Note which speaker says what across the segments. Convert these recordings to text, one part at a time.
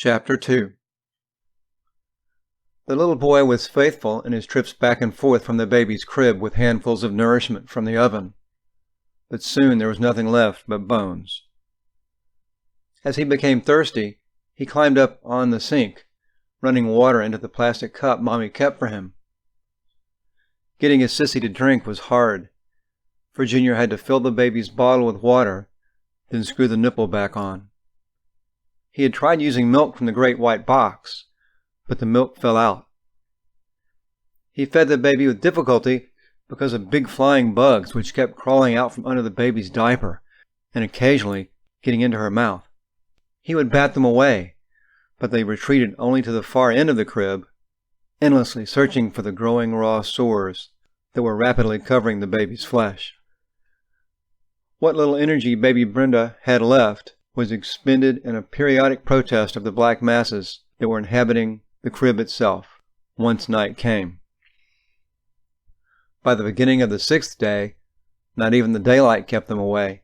Speaker 1: Chapter 2. The little boy was faithful in his trips back and forth from the baby's crib with handfuls of nourishment from the oven, but soon there was nothing left but bones. As he became thirsty, he climbed up on the sink, running water into the plastic cup Mommy kept for him. Getting his sissy to drink was hard, for Junior had to fill the baby's bottle with water, then screw the nipple back on. He had tried using milk from the great white box, but the milk fell out. He fed the baby with difficulty because of big flying bugs which kept crawling out from under the baby's diaper and occasionally getting into her mouth. He would bat them away, but they retreated only to the far end of the crib, endlessly searching for the growing raw sores that were rapidly covering the baby's flesh. What little energy baby Brenda had left was expended in a periodic protest of the black masses that were inhabiting the crib itself, once night came. By the beginning of the 6th day, not even the daylight kept them away.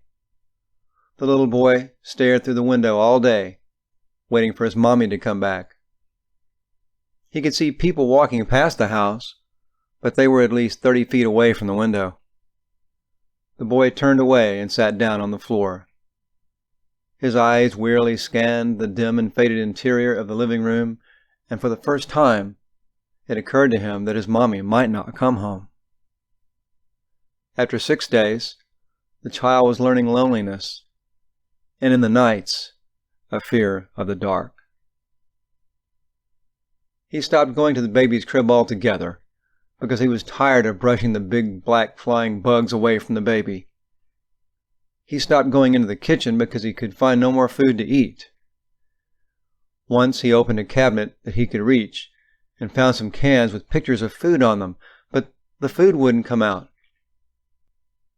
Speaker 1: The little boy stared through the window all day, waiting for his mommy to come back. He could see people walking past the house, but they were at least 30 feet away from the window. The boy turned away and sat down on the floor. His eyes wearily scanned the dim and faded interior of the living room, and for the first time, it occurred to him that his mommy might not come home. After 6 days, the child was learning loneliness, and in the nights, a fear of the dark. He stopped going to the baby's crib altogether, because he was tired of brushing the big black flying bugs away from the baby. He stopped going into the kitchen because he could find no more food to eat. Once he opened a cabinet that he could reach and found some cans with pictures of food on them, but the food wouldn't come out.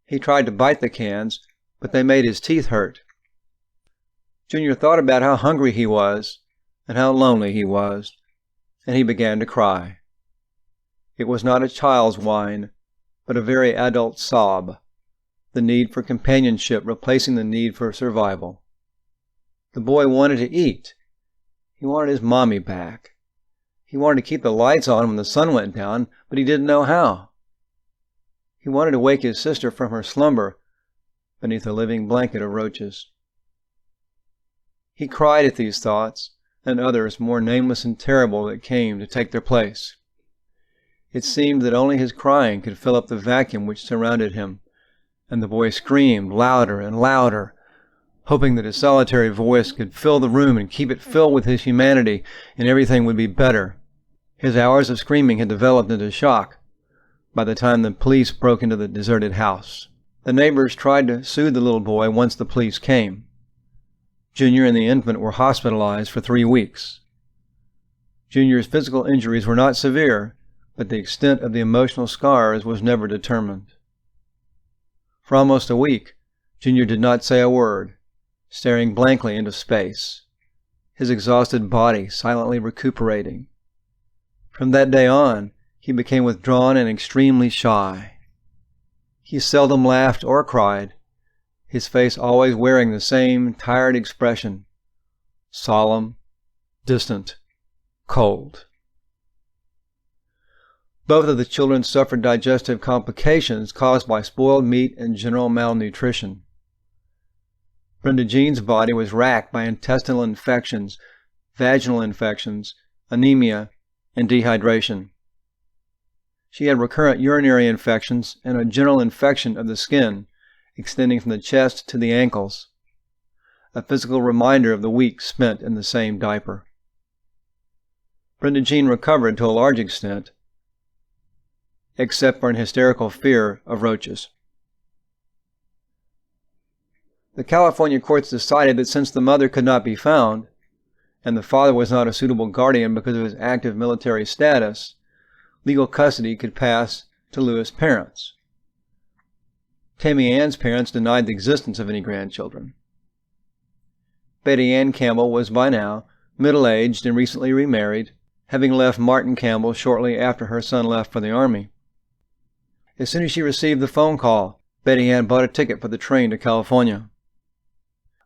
Speaker 1: He tried to bite the cans, but they made his teeth hurt. Junior thought about how hungry he was and how lonely he was, and he began to cry. It was not a child's whine, but a very adult sob, the need for companionship replacing the need for survival. The boy wanted to eat. He wanted his mommy back. He wanted to keep the lights on when the sun went down, but he didn't know how. He wanted to wake his sister from her slumber beneath a living blanket of roaches. He cried at these thoughts and others more nameless and terrible that came to take their place. It seemed that only his crying could fill up the vacuum which surrounded him, and the boy screamed louder and louder, hoping that his solitary voice could fill the room and keep it filled with his humanity, and everything would be better. His hours of screaming had developed into shock by the time the police broke into the deserted house. The neighbors tried to soothe the little boy once the police came. Junior and the infant were hospitalized for 3 weeks. Junior's physical injuries were not severe, but the extent of the emotional scars was never determined. For almost a week, Junior did not say a word, staring blankly into space, his exhausted body silently recuperating. From that day on, he became withdrawn and extremely shy. He seldom laughed or cried, his face always wearing the same tired expression, solemn, distant, cold. Both of the children suffered digestive complications caused by spoiled meat and general malnutrition. Brenda Jean's body was racked by intestinal infections, vaginal infections, anemia, and dehydration. She had recurrent urinary infections and a general infection of the skin, extending from the chest to the ankles, a physical reminder of the weeks spent in the same diaper. Brenda Jean recovered to a large extent, except for an hysterical fear of roaches. The California courts decided that since the mother could not be found, and the father was not a suitable guardian because of his active military status, legal custody could pass to Louis' parents. Tammy Ann's parents denied the existence of any grandchildren. Betty Ann Campbell was by now middle-aged and recently remarried, having left Martin Campbell shortly after her son left for the Army. As soon as she received the phone call, Betty Ann bought a ticket for the train to California.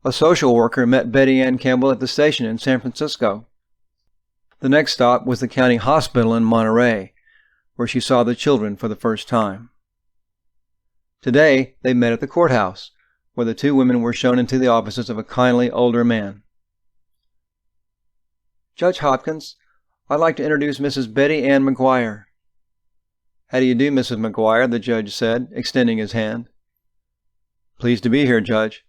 Speaker 1: A social worker met Betty Ann Campbell at the station in San Francisco. The next stop was the county hospital in Monterey, where she saw the children for the first time. Today, they met at the courthouse, where the two women were shown into the offices of a kindly older man. "Judge Hopkins, I'd like to introduce Mrs. Betty Ann McGuire." "How do you do, Mrs. McGuire?" the judge said, extending his hand. "Pleased to be here, Judge."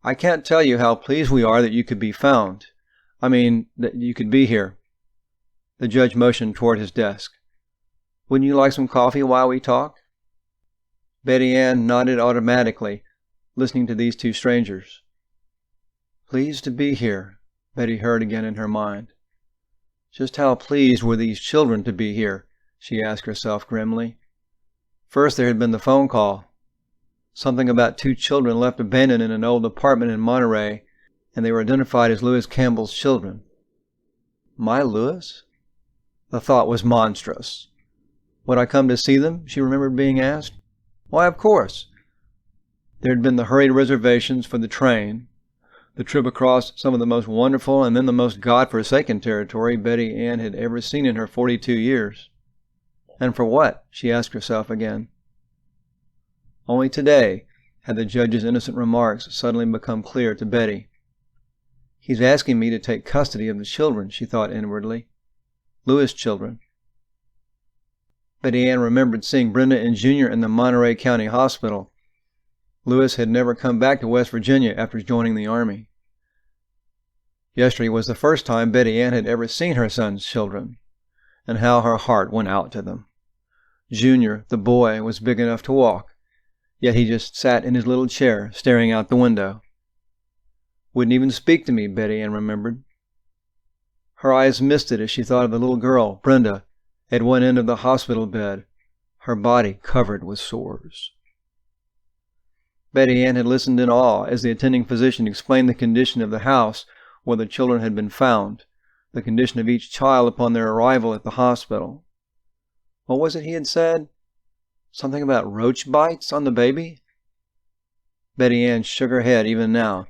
Speaker 1: "I can't tell you how pleased we are that you could be found. That you could be here." The judge motioned toward his desk. "Wouldn't you like some coffee while we talk?" Betty Ann nodded automatically, listening to these two strangers. "Pleased to be here," Betty heard again in her mind. Just how pleased were these children to be here, she asked herself grimly. First there had been the phone call. Something about two children left abandoned in an old apartment in Monterey, and they were identified as Lewis Campbell's children. My Lewis? The thought was monstrous. Would I come to see them? She remembered being asked. Why, of course. There had been the hurried reservations for the train, the trip across some of the most wonderful and then the most God-forsaken territory Betty Ann had ever seen in her 42 years. And for what? She asked herself again. Only today had the judge's innocent remarks suddenly become clear to Betty. He's asking me to take custody of the children, she thought inwardly. Lewis' children. Betty Ann remembered seeing Brenda and Junior in the Monterey County Hospital. Lewis had never come back to West Virginia after joining the Army. Yesterday was the first time Betty Ann had ever seen her son's children, and how her heart went out to them. Junior, the boy, was big enough to walk, yet he just sat in his little chair, staring out the window. Wouldn't even speak to me, Betty Ann remembered. Her eyes misted as she thought of the little girl, Brenda, at one end of the hospital bed, her body covered with sores. Betty Ann had listened in awe as the attending physician explained the condition of the house where the children had been found, the condition of each child upon their arrival at the hospital. What was it he had said? Something about roach bites on the baby? Betty Ann shook her head even now,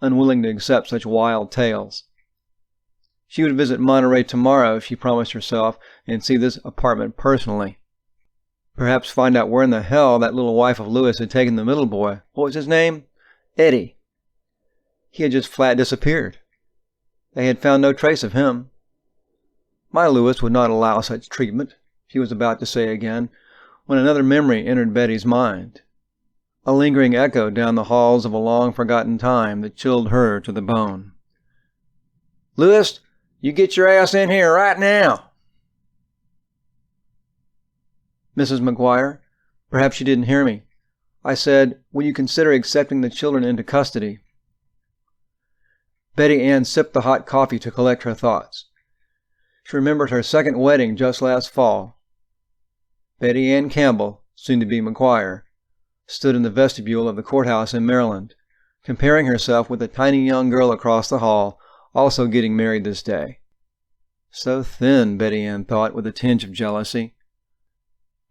Speaker 1: unwilling to accept such wild tales. She would visit Monterey tomorrow, she promised herself, and see this apartment personally. Perhaps find out where in the hell that little wife of Lewis had taken the middle boy. What was his name? Eddie. He had just flat disappeared. They had found no trace of him. My Lewis would not allow such treatment, she was about to say again, when another memory entered Betty's mind. A lingering echo down the halls of a long-forgotten time that chilled her to the bone. Lewis, you get your ass in here right now. Mrs. McGuire, perhaps you didn't hear me. I said, will you consider accepting the children into custody? Betty Ann sipped the hot coffee to collect her thoughts. She remembered her second wedding just last fall. Betty Ann Campbell, soon to be McGuire, stood in the vestibule of the courthouse in Maryland, comparing herself with a tiny young girl across the hall, also getting married this day. So thin, Betty Ann thought, with a tinge of jealousy.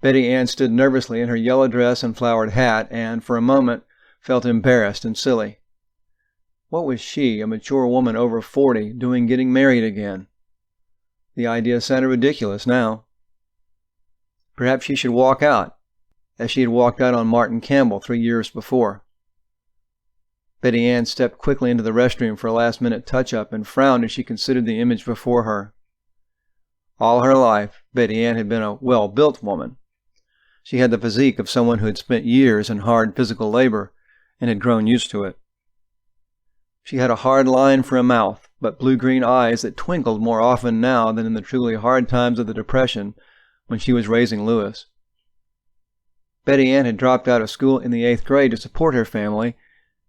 Speaker 1: Betty Ann stood nervously in her yellow dress and flowered hat and, for a moment, felt embarrassed and silly. What was she, a mature woman over 40, doing getting married again? The idea sounded ridiculous now. Perhaps she should walk out, as she had walked out on Martin Campbell 3 years before. Betty Ann stepped quickly into the restroom for a last-minute touch-up and frowned as she considered the image before her. All her life, Betty Ann had been a well-built woman. She had the physique of someone who had spent years in hard physical labor and had grown used to it. She had a hard line for a mouth, but blue-green eyes that twinkled more often now than in the truly hard times of the Depression when she was raising Lewis. Betty Ann had dropped out of school in the 8th grade to support her family,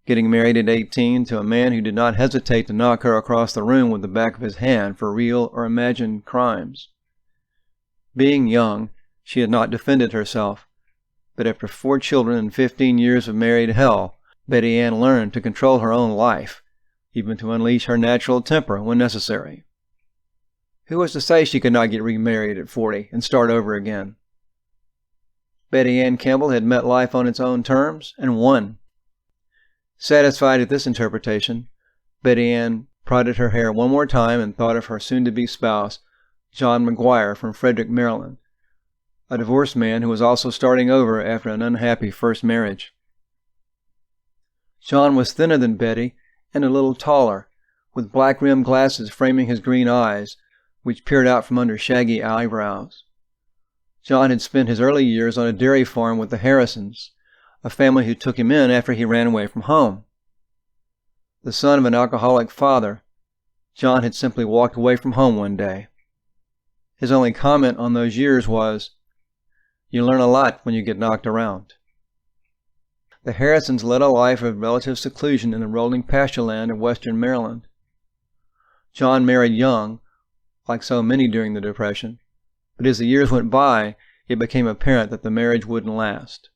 Speaker 1: getting married at 18 to a man who did not hesitate to knock her across the room with the back of his hand for real or imagined crimes. Being young, she had not defended herself, but after 4 children and 15 years of married hell, Betty Ann learned to control her own life, even to unleash her natural temper when necessary. Who was to say she could not get remarried at 40 and start over again? Betty Ann Campbell had met life on its own terms and won. Satisfied at this interpretation, Betty Ann prodded her hair one more time and thought of her soon-to-be spouse, John McGuire from Frederick, Maryland, a divorced man who was also starting over after an unhappy first marriage. John was thinner than Betty and a little taller, with black-rimmed glasses framing his green eyes, which peered out from under shaggy eyebrows. John had spent his early years on a dairy farm with the Harrisons, a family who took him in after he ran away from home. The son of an alcoholic father, John had simply walked away from home one day. His only comment on those years was, "You learn a lot when you get knocked around." The Harrisons led a life of relative seclusion in the rolling pasture land of western Maryland. John married young, like so many during the Depression, but as the years went by, it became apparent that the marriage wouldn't last.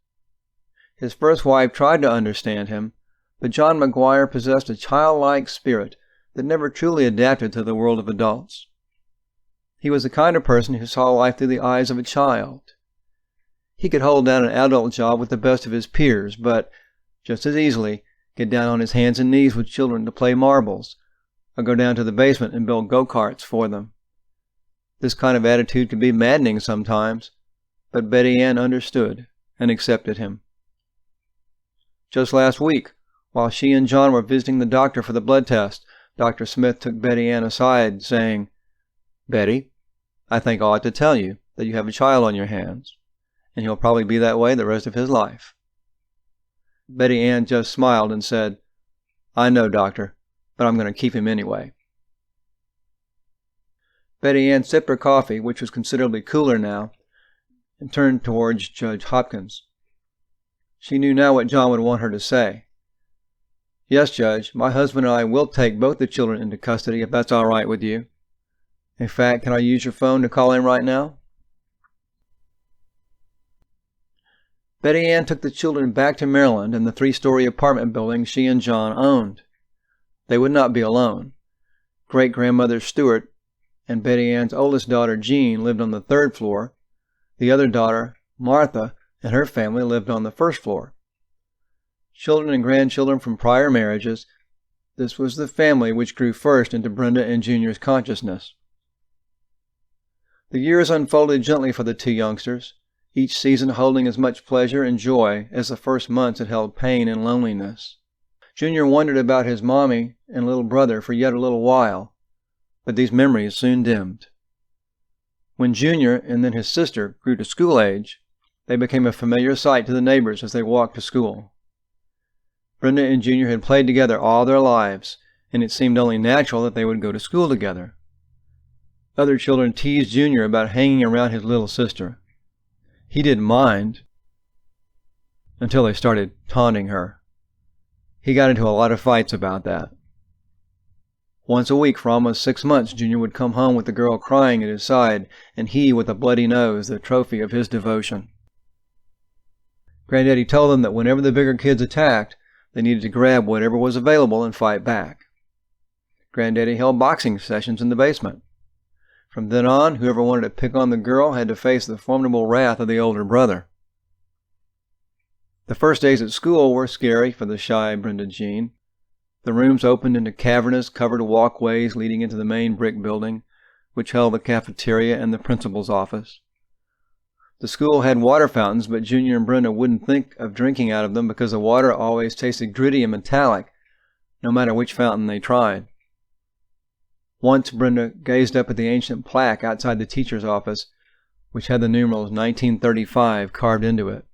Speaker 1: His first wife tried to understand him, but John McGuire possessed a childlike spirit that never truly adapted to the world of adults. He was the kind of person who saw life through the eyes of a child. He could hold down an adult job with the best of his peers, but just as easily get down on his hands and knees with children to play marbles, or go down to the basement and build go-karts for them. This kind of attitude could be maddening sometimes, but Betty Ann understood and accepted him. Just last week, while she and John were visiting the doctor for the blood test, Dr. Smith took Betty Ann aside, saying, "Betty, I think I ought to tell you that you have a child on your hands, and he'll probably be that way the rest of his life." Betty Ann just smiled and said, "I know, doctor, but I'm going to keep him anyway." Betty Ann sipped her coffee, which was considerably cooler now, and turned towards Judge Hopkins. She knew now what John would want her to say. "Yes, Judge, my husband and I will take both the children into custody if that's all right with you. In fact, can I use your phone to call him right now?" Betty Ann took the children back to Maryland in the 3-story apartment building she and John owned. They would not be alone. Great-grandmother Stewart and Betty Ann's oldest daughter Jean lived on the 3rd floor. The other daughter, Martha, and her family lived on the 1st floor. Children and grandchildren from prior marriages, this was the family which grew first into Brenda and Junior's consciousness. The years unfolded gently for the two youngsters, each season holding as much pleasure and joy as the first months had held pain and loneliness. Junior wondered about his mommy and little brother for yet a little while, but these memories soon dimmed. When Junior and then his sister grew to school age, they became a familiar sight to the neighbors as they walked to school. Brenda and Junior had played together all their lives, and it seemed only natural that they would go to school together. Other children teased Junior about hanging around his little sister. He didn't mind until they started taunting her. He got into a lot of fights about that. Once a week for almost 6 months, Junior would come home with the girl crying at his side, and he with a bloody nose, the trophy of his devotion. Granddaddy told them that whenever the bigger kids attacked, they needed to grab whatever was available and fight back. Granddaddy held boxing sessions in the basement. From then on, whoever wanted to pick on the girl had to face the formidable wrath of the older brother. The first days at school were scary for the shy Brenda Jean. The rooms opened into cavernous, covered walkways leading into the main brick building, which held the cafeteria and the principal's office. The school had water fountains, but Junior and Brenda wouldn't think of drinking out of them because the water always tasted gritty and metallic, no matter which fountain they tried. Once Brenda gazed up at the ancient plaque outside the teacher's office, which had the numerals 1935 carved into it.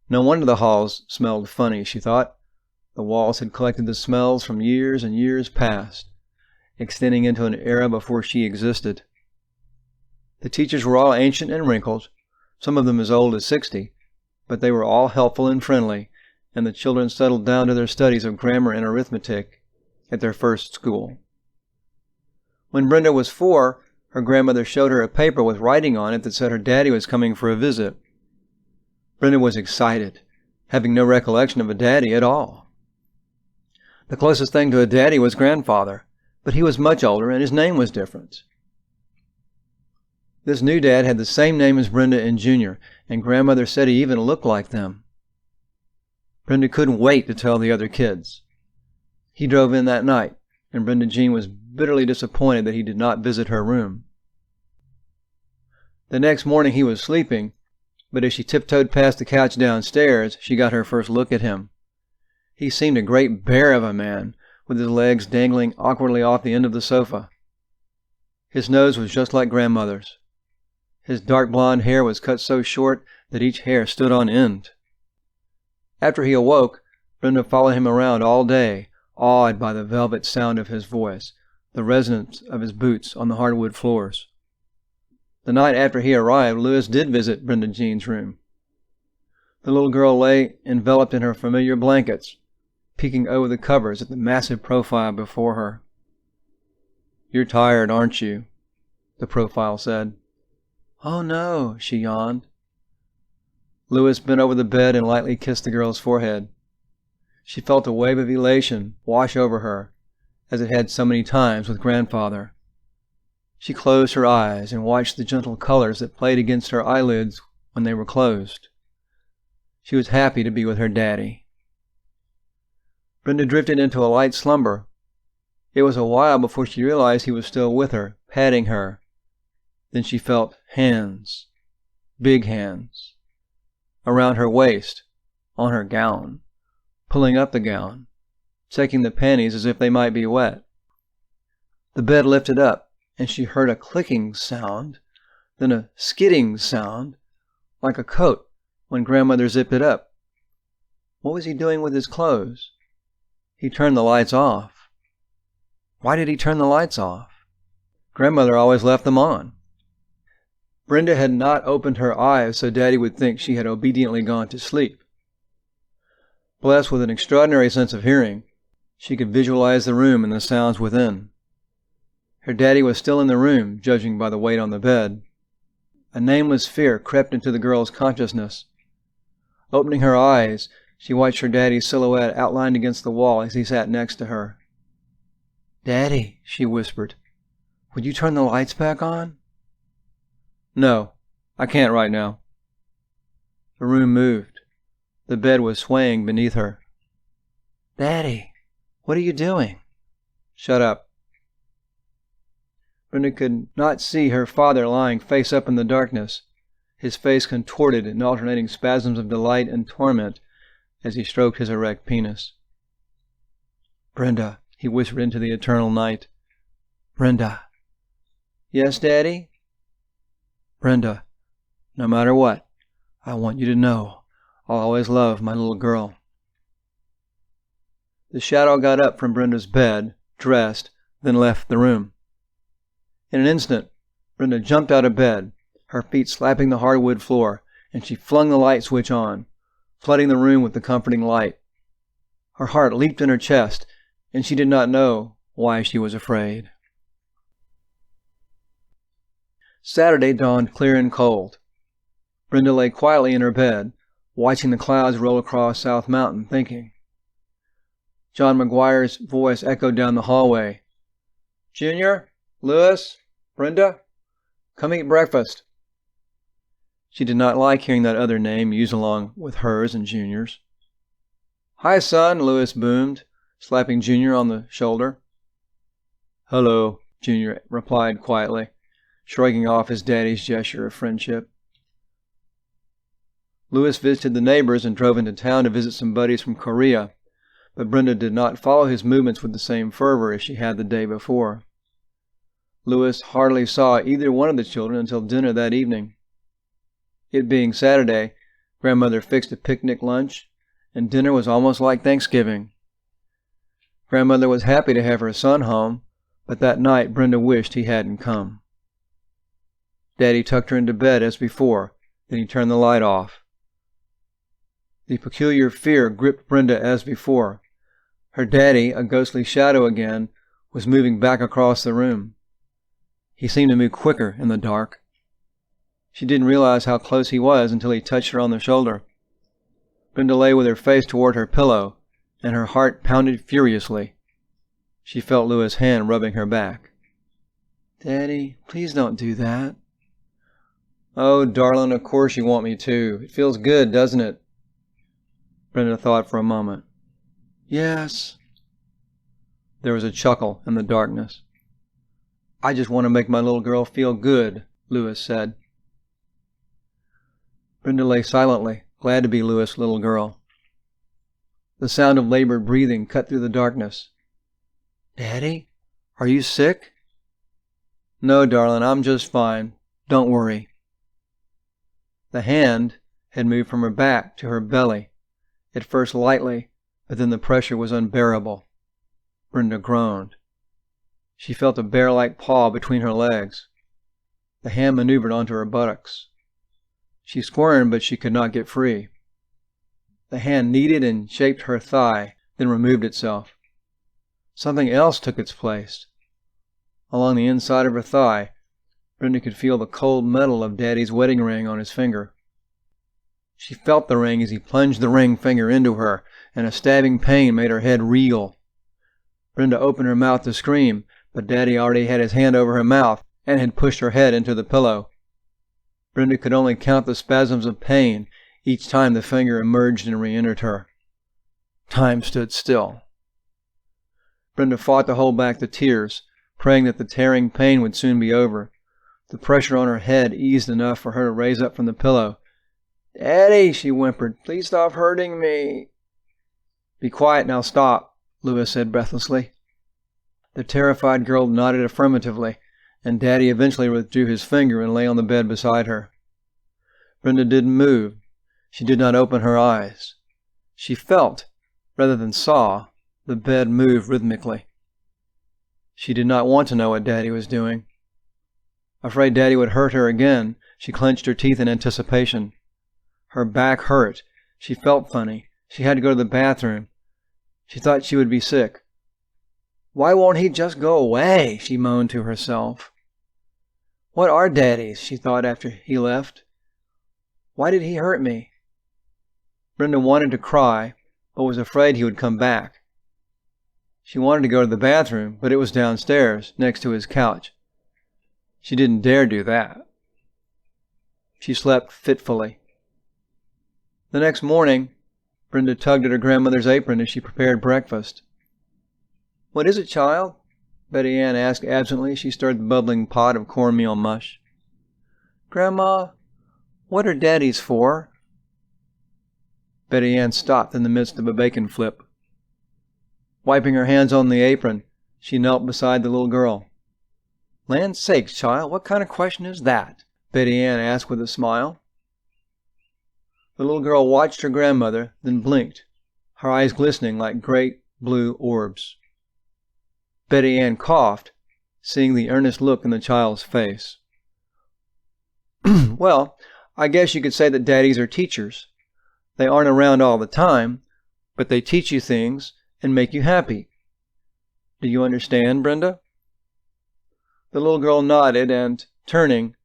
Speaker 1: No wonder the halls smelled funny, she thought. The walls had collected the smells from years and years past, extending into an era before she existed. The teachers were all ancient and wrinkled, some of them as old as 60, but they were all helpful and friendly, and the children settled down to their studies of grammar and arithmetic at their first school. When Brenda was 4, her grandmother showed her a paper with writing on it that said her daddy was coming for a visit. Brenda was excited, having no recollection of a daddy at all. The closest thing to a daddy was grandfather, but he was much older and his name was different. This new dad had the same name as Brenda and Junior, and grandmother said he even looked like them. Brenda couldn't wait to tell the other kids. He drove in that night, and Brenda Jean was bitterly disappointed that he did not visit her room. The next morning he was sleeping, but as she tiptoed past the couch downstairs, she got her first look at him. He seemed a great bear of a man, with his legs dangling awkwardly off the end of the sofa. His nose was just like grandmother's. His dark blonde hair was cut so short that each hair stood on end. After he awoke, Brenda followed him around all day, awed by the velvet sound of his voice, the resonance of his boots on the hardwood floors. The night after he arrived, Louis did visit Brenda Jean's room. The little girl lay enveloped in her familiar blankets, peeking over the covers at the massive profile before her. "You're tired, aren't you?" the profile said. "Oh no," she yawned. Louis bent over the bed and lightly kissed the girl's forehead. She felt a wave of elation wash over her, as it had so many times with grandfather. She closed her eyes and watched the gentle colors that played against her eyelids when they were closed. She was happy to be with her daddy. Brenda drifted into a light slumber. It was a while before she realized he was still with her, patting her. Then she felt hands, big hands, around her waist, on her gown, pulling up the gown, checking the panties as if they might be wet. The bed lifted up, and she heard a clicking sound, then a skidding sound, like a coat when grandmother zipped it up. What was he doing with his clothes? He turned the lights off. Why did he turn the lights off? Grandmother always left them on. Brenda had not opened her eyes so Daddy would think she had obediently gone to sleep. Blessed with an extraordinary sense of hearing, she could visualize the room and the sounds within. Her daddy was still in the room, judging by the weight on the bed. A nameless fear crept into the girl's consciousness. Opening her eyes, she watched her daddy's silhouette outlined against the wall as he sat next to her. "Daddy," she whispered, "would you turn the lights back on?" "No, I can't right now." The room moved. The bed was swaying beneath her. "Daddy, what are you doing?" "Shut up." Brenda could not see her father lying face up in the darkness, his face contorted in alternating spasms of delight and torment as he stroked his erect penis. "Brenda," he whispered into the eternal night. "Brenda." "Yes, Daddy?" "Brenda, no matter what, I want you to know I'll always love my little girl." The shadow got up from Brenda's bed, dressed, then left the room. In an instant, Brenda jumped out of bed, her feet slapping the hardwood floor, and she flung the light switch on, flooding the room with the comforting light. Her heart leaped in her chest, and she did not know why she was afraid. Saturday dawned clear and cold. Brenda lay quietly in her bed, watching the clouds roll across South Mountain, thinking. John McGuire's voice echoed down the hallway. "Junior? Louis? Brenda? Come eat breakfast." She did not like hearing that other name used along with hers and Junior's. "Hi, son," Louis boomed, slapping Junior on the shoulder. "Hello," Junior replied quietly, shrugging off his daddy's gesture of friendship. Louis visited the neighbors and drove into town to visit some buddies from Korea, but Brenda did not follow his movements with the same fervor as she had the day before. Louis hardly saw either one of the children until dinner that evening. It being Saturday, Grandmother fixed a picnic lunch, and dinner was almost like Thanksgiving. Grandmother was happy to have her son home, but that night Brenda wished he hadn't come. Daddy tucked her into bed as before, then he turned the light off. The peculiar fear gripped Brenda as before. Her daddy, a ghostly shadow again, was moving back across the room. He seemed to move quicker in the dark. She didn't realize how close he was until he touched her on the shoulder. Brenda lay with her face toward her pillow, and her heart pounded furiously. She felt Louis' hand rubbing her back. "Daddy, please don't do that." "Oh, darling, of course you want me to. It feels good, doesn't it?" Brenda thought for a moment. Yes. There was a chuckle in the darkness. I just want to make my little girl feel good, Lewis said. Brenda lay silently, glad to be Lewis' little girl. The sound of labored breathing cut through the darkness. Daddy, are you sick? No, darling, I'm just fine. Don't worry. The hand had moved from her back to her belly, at first lightly, but then the pressure was unbearable. Brenda groaned. She felt a bear-like paw between her legs. The hand maneuvered onto her buttocks. She squirmed, but she could not get free. The hand kneaded and shaped her thigh, then removed itself. Something else took its place. Along the inside of her thigh, Brenda could feel the cold metal of Daddy's wedding ring on his finger. She felt the ring as he plunged the ring finger into her, and a stabbing pain made her head reel. Brenda opened her mouth to scream, but Daddy already had his hand over her mouth and had pushed her head into the pillow. Brenda could only count the spasms of pain each time the finger emerged and re-entered her. Time stood still. Brenda fought to hold back the tears, praying that the tearing pain would soon be over. The pressure on her head eased enough for her to raise up from the pillow. Daddy, she whimpered, please stop hurting me. Be quiet now, stop, Lewis said breathlessly. The terrified girl nodded affirmatively, and Daddy eventually withdrew his finger and lay on the bed beside her. Brenda didn't move. She did not open her eyes. She felt, rather than saw, the bed move rhythmically. She did not want to know what Daddy was doing. Afraid Daddy would hurt her again, she clenched her teeth in anticipation. Her back hurt. She felt funny. She had to go to the bathroom. She thought she would be sick. Why won't he just go away? She moaned to herself. What are Daddies? She thought after he left. Why did he hurt me? Brenda wanted to cry, but was afraid he would come back. She wanted to go to the bathroom, but it was downstairs, next to his couch. She didn't dare do that. She slept fitfully. The next morning, Brenda tugged at her grandmother's apron as she prepared breakfast. What is it, child? Betty Ann asked absently as she stirred the bubbling pot of cornmeal mush. Grandma, what are Daddies for? Betty Ann stopped in the midst of a bacon flip. Wiping her hands on the apron, she knelt beside the little girl. Land's sakes, child, what kind of question is that? Betty Ann asked with a smile. The little girl watched her grandmother, then blinked, her eyes glistening like great blue orbs. Betty Ann coughed, seeing the earnest look in the child's face. Well, I guess you could say that Daddies are teachers. They aren't around all the time, but they teach you things and make you happy. Do you understand, Brenda? The little girl nodded and, turning,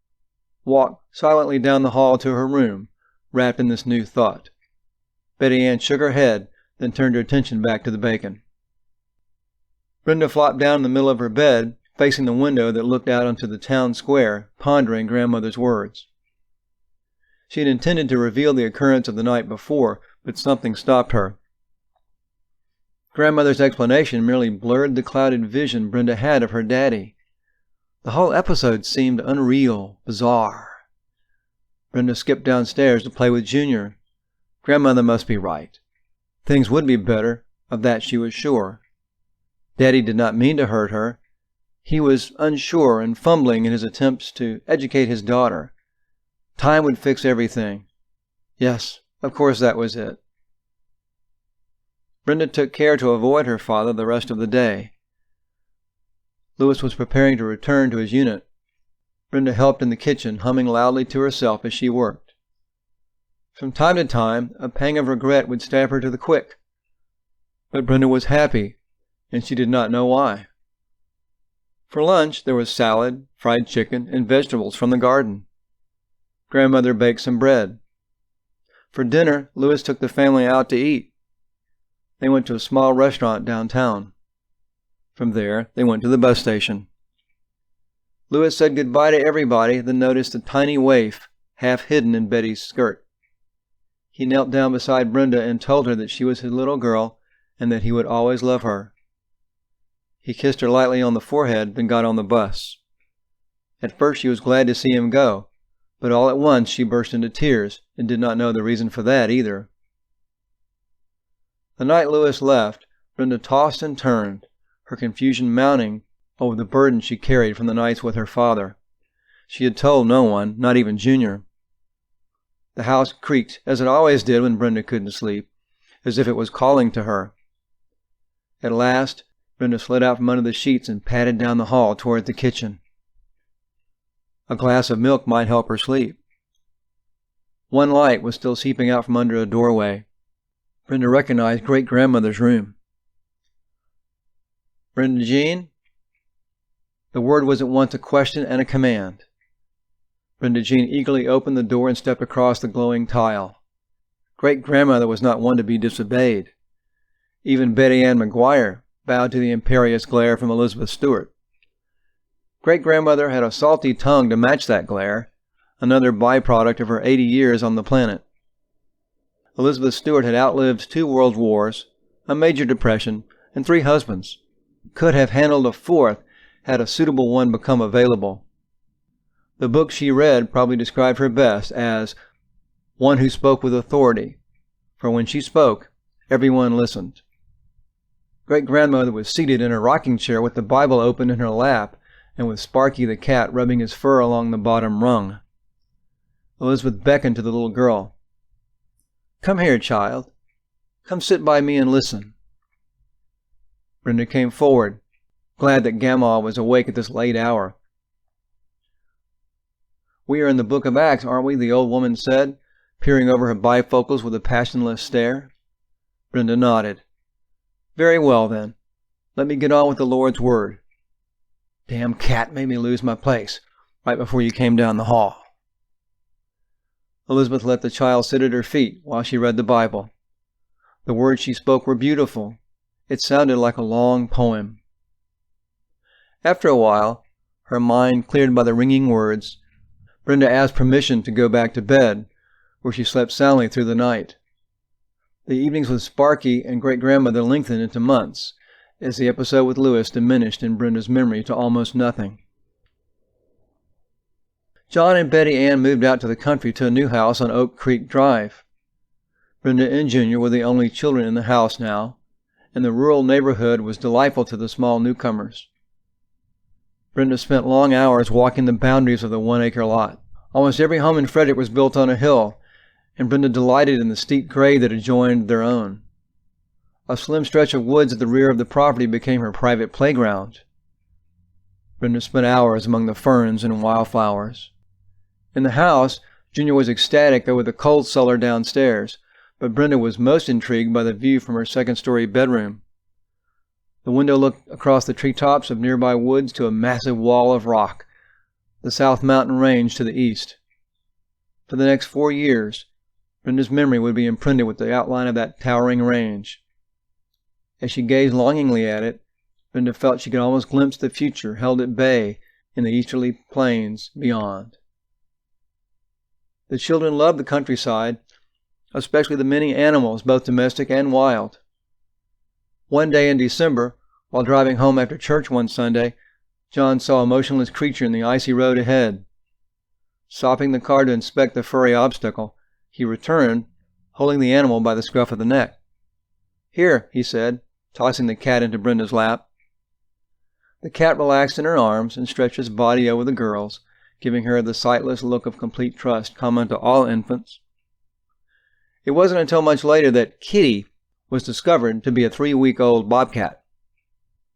Speaker 1: walked silently down the hall to her room, wrapped in this new thought. Betty Ann shook her head, then turned her attention back to the bacon. Brenda flopped down in the middle of her bed, facing the window that looked out onto the town square, pondering grandmother's words. She had intended to reveal the occurrence of the night before, but something stopped her. Grandmother's explanation merely blurred the clouded vision Brenda had of her daddy. The whole episode seemed unreal, bizarre. Brenda skipped downstairs to play with Junior. Grandmother must be right. Things would be better, of that she was sure. Daddy did not mean to hurt her. He was unsure and fumbling in his attempts to educate his daughter. Time would fix everything. Yes, of course that was it. Brenda took care to avoid her father the rest of the day. Lewis was preparing to return to his unit. Brenda helped in the kitchen, humming loudly to herself as she worked. From time to time, a pang of regret would stab her to the quick. But Brenda was happy, and she did not know why. For lunch, there was salad, fried chicken, and vegetables from the garden. Grandmother baked some bread. For dinner, Lewis took the family out to eat. They went to a small restaurant downtown. From there, they went to the bus station. Lewis said goodbye to everybody, then noticed a tiny waif half hidden in Betty's skirt. He knelt down beside Brenda and told her that she was his little girl and that he would always love her. He kissed her lightly on the forehead, then got on the bus. At first she was glad to see him go, but all at once she burst into tears and did not know the reason for that either. The night Lewis left, Brenda tossed and turned, her confusion mounting over the burden she carried from the nights with her father. She had told no one, not even Junior. The house creaked, as it always did when Brenda couldn't sleep, as if it was calling to her. At last, Brenda slid out from under the sheets and padded down the hall toward the kitchen. A glass of milk might help her sleep. One light was still seeping out from under a doorway. Brenda recognized great-grandmother's room. "Brenda Jean?" The word was at once a question and a command. Brenda Jean eagerly opened the door and stepped across the glowing tile. Great-grandmother was not one to be disobeyed. Even Betty Ann McGuire bowed to the imperious glare from Elizabeth Stewart. Great-grandmother had a salty tongue to match that glare, another byproduct of her 80 years on the planet. Elizabeth Stewart had outlived 2 world wars, a major depression, and 3 husbands. Could have handled a 4th had a suitable one become available. The book she read probably described her best as one who spoke with authority, for when she spoke, everyone listened. Great-grandmother was seated in her rocking chair with the Bible open in her lap and with Sparky the cat rubbing his fur along the bottom rung. Elizabeth beckoned to the little girl. "Come here, child. Come sit by me and listen." Brenda came forward, glad that Gamma was awake at this late hour. "We are in the book of Acts, aren't we?" the old woman said, peering over her bifocals with a passionless stare. Brenda nodded. "Very well, then. Let me get on with the Lord's word. Damn cat made me lose my place right before you came down the hall." Elizabeth let the child sit at her feet while she read the Bible. The words she spoke were beautiful. It sounded like a long poem. After a while, her mind cleared by the ringing words, Brenda asked permission to go back to bed, where she slept soundly through the night. The evenings with Sparky and great-grandmother lengthened into months, as the episode with Lewis diminished in Brenda's memory to almost nothing. John and Betty Ann moved out to the country to a new house on Oak Creek Drive. Brenda and Junior were the only children in the house now, and the rural neighborhood was delightful to the small newcomers. Brenda spent long hours walking the boundaries of the 1-acre lot. Almost every home in Frederick was built on a hill, and Brenda delighted in the steep grade that adjoined their own. A slim stretch of woods at the rear of the property became her private playground. Brenda spent hours among the ferns and wildflowers. In the house, Junior was ecstatic over the coal cellar downstairs, but Brenda was most intrigued by the view from her second-story bedroom. The window looked across the treetops of nearby woods to a massive wall of rock, the South Mountain Range to the east. For the next 4 years, Brenda's memory would be imprinted with the outline of that towering range. As she gazed longingly at it, Brenda felt she could almost glimpse the future held at bay in the easterly plains beyond. The children loved the countryside, especially the many animals, both domestic and wild. One day in December, while driving home after church one Sunday, John saw a motionless creature in the icy road ahead. Stopping the car to inspect the furry obstacle, he returned, holding the animal by the scruff of the neck. "Here," he said, tossing the cat into Brenda's lap. The cat relaxed in her arms and stretched its body over the girl's, giving her the sightless look of complete trust common to all infants. It wasn't until much later that Kitty was discovered to be a 3-week-old bobcat.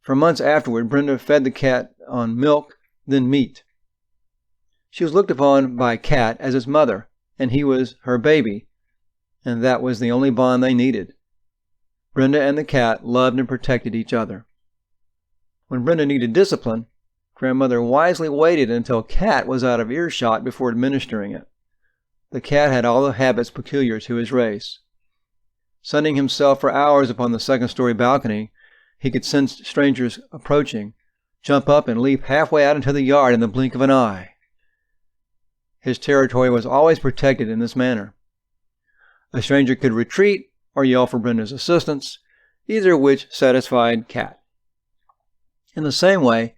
Speaker 1: For months afterward, Brenda fed the cat on milk, then meat. She was looked upon by Cat as his mother, and he was her baby, and that was the only bond they needed. Brenda and the cat loved and protected each other. When Brenda needed discipline, Grandmother wisely waited until Cat was out of earshot before administering it. The cat had all the habits peculiar to his race. Sunning himself for hours upon the second-story balcony, he could sense strangers approaching, jump up and leap halfway out into the yard in the blink of an eye. His territory was always protected in this manner. A stranger could retreat or yell for Brenda's assistance, either of which satisfied Cat. In the same way,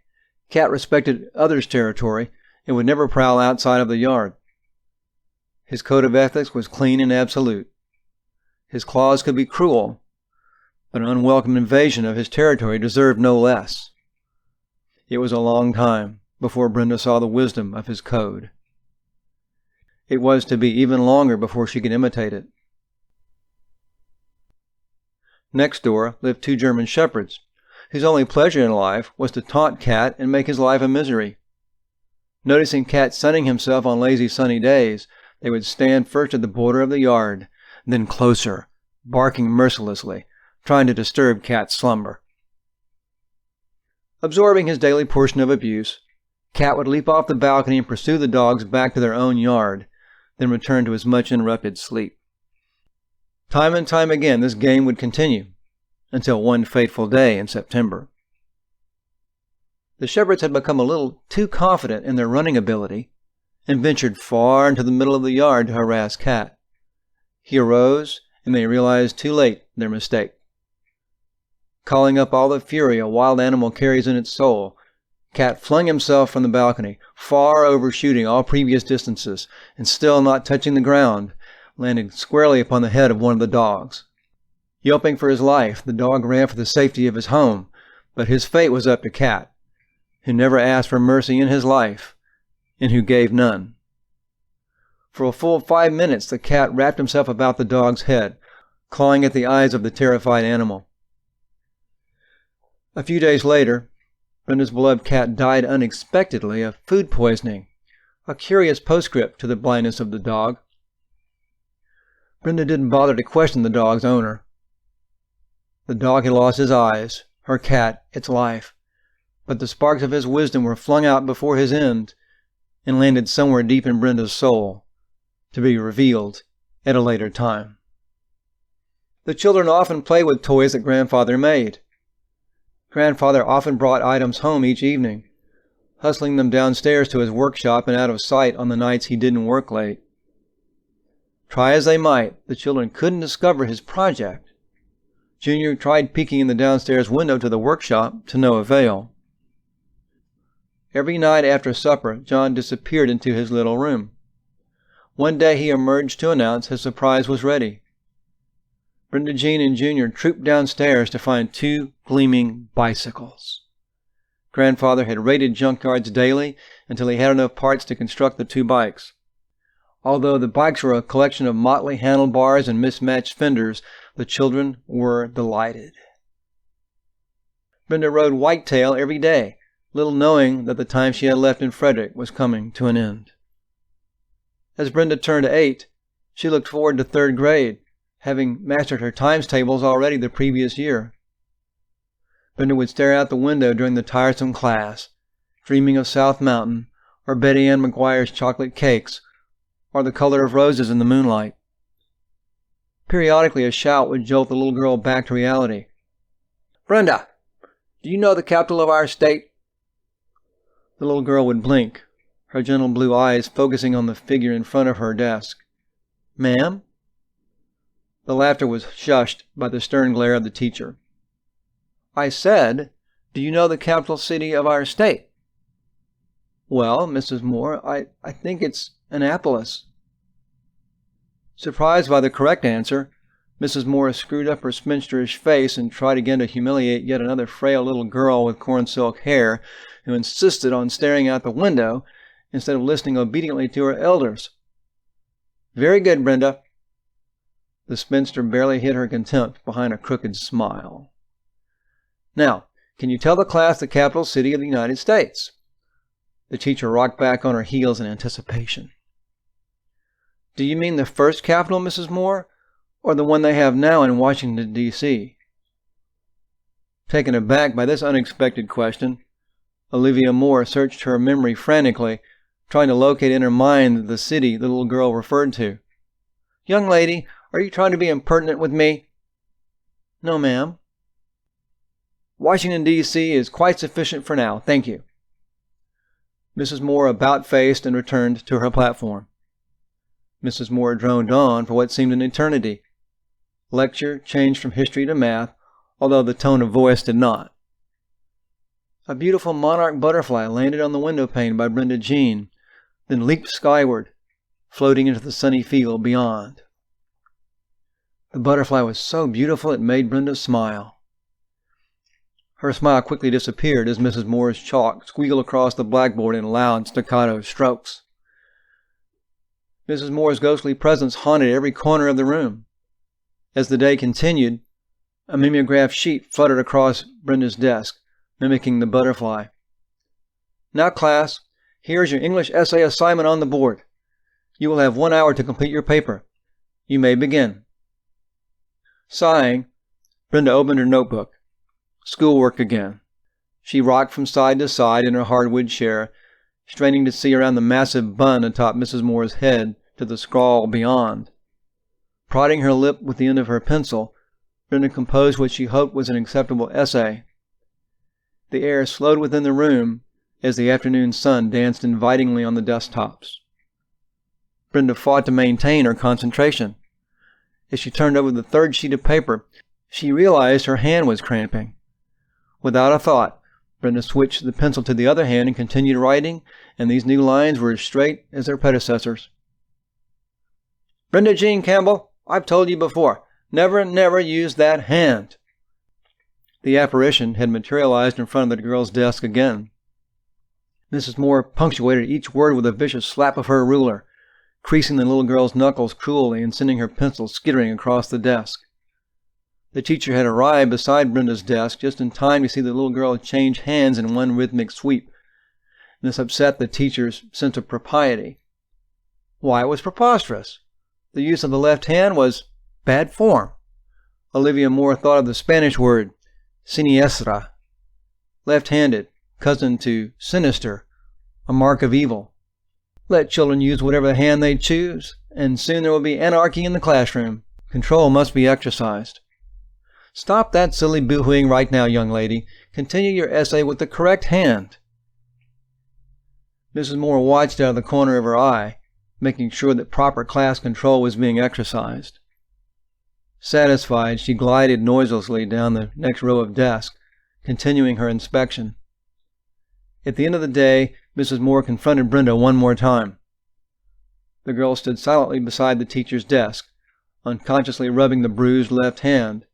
Speaker 1: Cat respected others' territory and would never prowl outside of the yard. His code of ethics was clean and absolute. His claws could be cruel, but an unwelcome invasion of his territory deserved no less. It was a long time before Brenda saw the wisdom of his code. It was to be even longer before she could imitate it. Next door lived 2 German shepherds, whose only pleasure in life was to taunt Cat and make his life a misery. Noticing Cat sunning himself on lazy sunny days, they would stand first at the border of the yard, then closer, barking mercilessly, trying to disturb Cat's slumber. Absorbing his daily portion of abuse, Cat would leap off the balcony and pursue the dogs back to their own yard, then return to his much interrupted sleep. Time and time again this game would continue, until one fateful day in September. The shepherds had become a little too confident in their running ability and ventured far into the middle of the yard to harass Cat. He arose, and they realized too late their mistake. Calling up all the fury a wild animal carries in its soul, Cat flung himself from the balcony, far overshooting all previous distances, and still not touching the ground, landed squarely upon the head of one of the dogs. Yelping for his life, the dog ran for the safety of his home, but his fate was up to Cat, who never asked for mercy in his life, and who gave none. For a full 5 minutes the cat wrapped himself about the dog's head, clawing at the eyes of the terrified animal. A few days later, Brenda's beloved cat died unexpectedly of food poisoning, a curious postscript to the blindness of the dog. Brenda didn't bother to question the dog's owner. The dog had lost his eyes, her cat its life, but the sparks of his wisdom were flung out before his end and landed somewhere deep in Brenda's soul, to be revealed at a later time. The children often played with toys that Grandfather made. Grandfather often brought items home each evening, hustling them downstairs to his workshop and out of sight on the nights he didn't work late. Try as they might, the children couldn't discover his project. Junior tried peeking in the downstairs window to the workshop, to no avail. Every night after supper, John disappeared into his little room. One day he emerged to announce his surprise was ready. Brenda, Jean, and Junior trooped downstairs to find 2 gleaming bicycles. Grandfather had raided junkyards daily until he had enough parts to construct the 2 bikes. Although the bikes were a collection of motley handlebars and mismatched fenders, the children were delighted. Brenda rode Whitetail every day, little knowing that the time she had left in Frederick was coming to an end. As Brenda turned 8, she looked forward to 3rd grade, having mastered her times tables already the previous year. Brenda would stare out the window during the tiresome class, dreaming of South Mountain, or Betty Ann McGuire's chocolate cakes, or the color of roses in the moonlight. Periodically a shout would jolt the little girl back to reality. "Brenda, do you know the capital of our state?" The little girl would blink, her gentle blue eyes focusing on the figure in front of her desk. "Ma'am?" The laughter was shushed by the stern glare of the teacher. "I said, do you know the capital city of our state?" "Well, Mrs. Moore, I think it's Annapolis." Surprised by the correct answer, Mrs. Moore screwed up her spinsterish face and tried again to humiliate yet another frail little girl with corn silk hair who insisted on staring out the window instead of listening obediently to her elders. "Very good, Brenda." The spinster barely hid her contempt behind a crooked smile. "Now, can you tell the class the capital city of the United States?" The teacher rocked back on her heels in anticipation. "Do you mean the first capital, Mrs. Moore, or the one they have now in Washington, D.C.? Taken aback by this unexpected question, Olivia Moore searched her memory frantically, trying to locate in her mind the city the little girl referred to. "Young lady, are you trying to be impertinent with me?" "No, ma'am." "Washington, D.C. is quite sufficient for now, thank you." Mrs. Moore about-faced and returned to her platform. Mrs. Moore droned on for what seemed an eternity. Lecture changed from history to math, although the tone of voice did not. A beautiful monarch butterfly landed on the window pane by Brenda Jean, then leaped skyward, floating into the sunny field beyond. The butterfly was so beautiful it made Brenda smile. Her smile quickly disappeared as Mrs. Moore's chalk squealed across the blackboard in loud staccato strokes. Mrs. Moore's ghostly presence haunted every corner of the room. As the day continued, a mimeographed sheet fluttered across Brenda's desk, mimicking the butterfly. Now, class, here is your English essay assignment on the board. You will have 1 hour to complete your paper. You may begin. Sighing, Brenda opened her notebook. Schoolwork again. She rocked from side to side in her hardwood chair, straining to see around the massive bun atop Mrs. Moore's head to the scrawl beyond. Prodding her lip with the end of her pencil, Brenda composed what she hoped was an acceptable essay. The air slowed within the room as the afternoon sun danced invitingly on the desktops. Brenda fought to maintain her concentration. As she turned over the third sheet of paper, she realized her hand was cramping. Without a thought, Brenda switched the pencil to the other hand and continued writing, and these new lines were as straight as their predecessors. Brenda Jean Campbell, I've told you before, never use that hand. The apparition had materialized in front of the girl's desk again. Mrs. Moore punctuated each word with a vicious slap of her ruler, creasing the little girl's knuckles cruelly and sending her pencil skittering across the desk. The teacher had arrived beside Brenda's desk just in time to see the little girl change hands in one rhythmic sweep. This upset the teacher's sense of propriety. Why, it was preposterous. The use of the left hand was bad form. Olivia Moore thought of the Spanish word siniestra, left-handed, cousin to sinister, a mark of evil. Let children use whatever hand they choose, and soon there will be anarchy in the classroom. Control must be exercised. Stop that silly boo-hooing right now, young lady. Continue your essay with the correct hand. Mrs. Moore watched out of the corner of her eye, making sure that proper class control was being exercised. Satisfied, she glided noiselessly down the next row of desks, continuing her inspection. At the end of the day, Mrs. Moore confronted Brenda one more time. The girl stood silently beside the teacher's desk, unconsciously rubbing the bruised left hand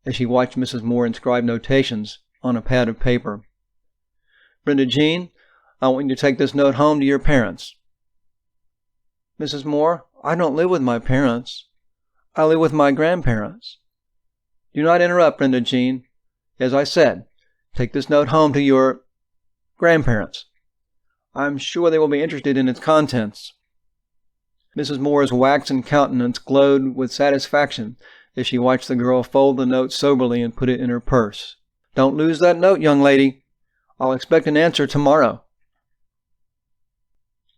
Speaker 1: as she watched Mrs. Moore inscribe notations on a pad of paper. Brenda Jean, I want you to take this note home to your parents. Mrs. Moore, I don't live with my parents. I live with my grandparents. Do not interrupt, Brenda Jean. As I said, take this note home to your grandparents. I'm sure they will be interested in its contents. Mrs. Moore's waxen countenance glowed with satisfaction as she watched the girl fold the note soberly and put it in her purse. Don't lose that note, young lady. I'll expect an answer tomorrow.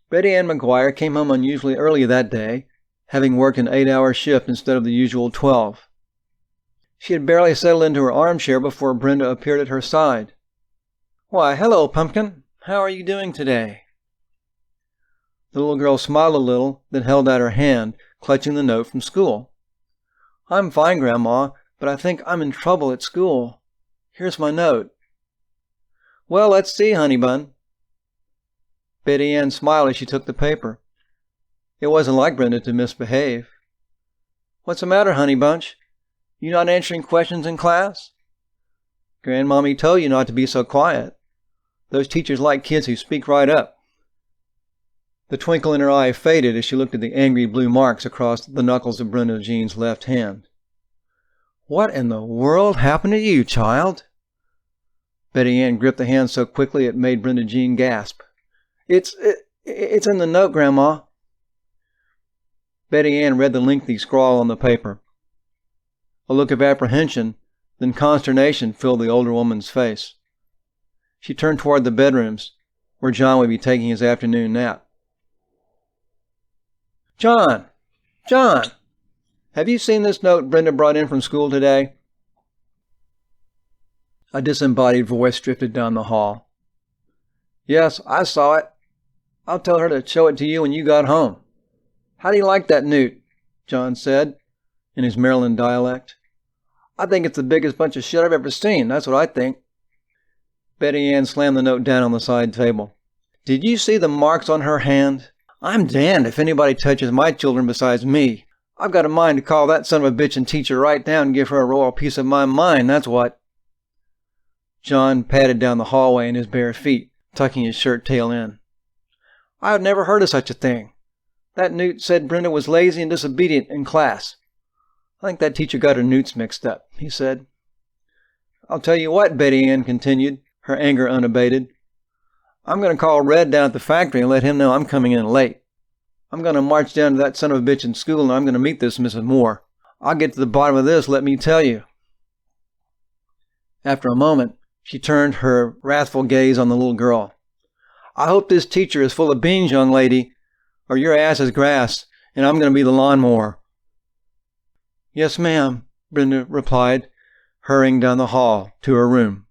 Speaker 1: Betty Ann McGuire came home unusually early that day, having worked an 8-hour shift instead of the usual 12. She had barely settled into her armchair before Brenda appeared at her side. Why, hello, Pumpkin. How are you doing today? The little girl smiled a little, then held out her hand, clutching the note from school. I'm fine, Grandma, but I think I'm in trouble at school. Here's my note. Well, let's see, honey bun. Betty Ann smiled as she took the paper. It wasn't like Brenda to misbehave. What's the matter, honey bunch? You not answering questions in class? Grandmommy told you not to be so quiet. Those teachers like kids who speak right up. The twinkle in her eye faded as she looked at the angry blue marks across the knuckles of Brenda Jean's left hand. What in the world happened to you, child? Betty Ann gripped the hand so quickly it made Brenda Jean gasp. It's in the note, Grandma. Betty Ann read the lengthy scrawl on the paper. A look of apprehension, then consternation filled the older woman's face. She turned toward the bedrooms, where John would be taking his afternoon nap. John! John! Have you seen this note Brenda brought in from school today? A disembodied voice drifted down the hall. Yes, I saw it. I'll tell her to show it to you when you got home. "How do you like that newt?" John said, in his Maryland dialect. "I think it's the biggest bunch of shit I've ever seen, that's what I think." Betty Ann slammed the note down on the side table. "Did you see the marks on her hand? I'm damned if anybody touches my children besides me. I've got a mind to call that son of a bitch and teach her right down and give her a royal piece of my mind, that's what." John padded down the hallway in his bare feet, tucking his shirt tail in. "I had never heard of such a thing. That newt said Brenda was lazy and disobedient in class. I think that teacher got her newts mixed up," he said. "I'll tell you what," Betty Ann continued, her anger unabated. "I'm going to call Red down at the factory and let him know I'm coming in late. I'm going to march down to that son of a bitch in school and I'm going to meet this Mrs. Moore. I'll get to the bottom of this, let me tell you." After a moment, she turned her wrathful gaze on the little girl. "I hope this teacher is full of beans, young lady, or your ass is grass, and I'm going to be the lawnmower." "Yes, ma'am," Brenda replied, hurrying down the hall to her room.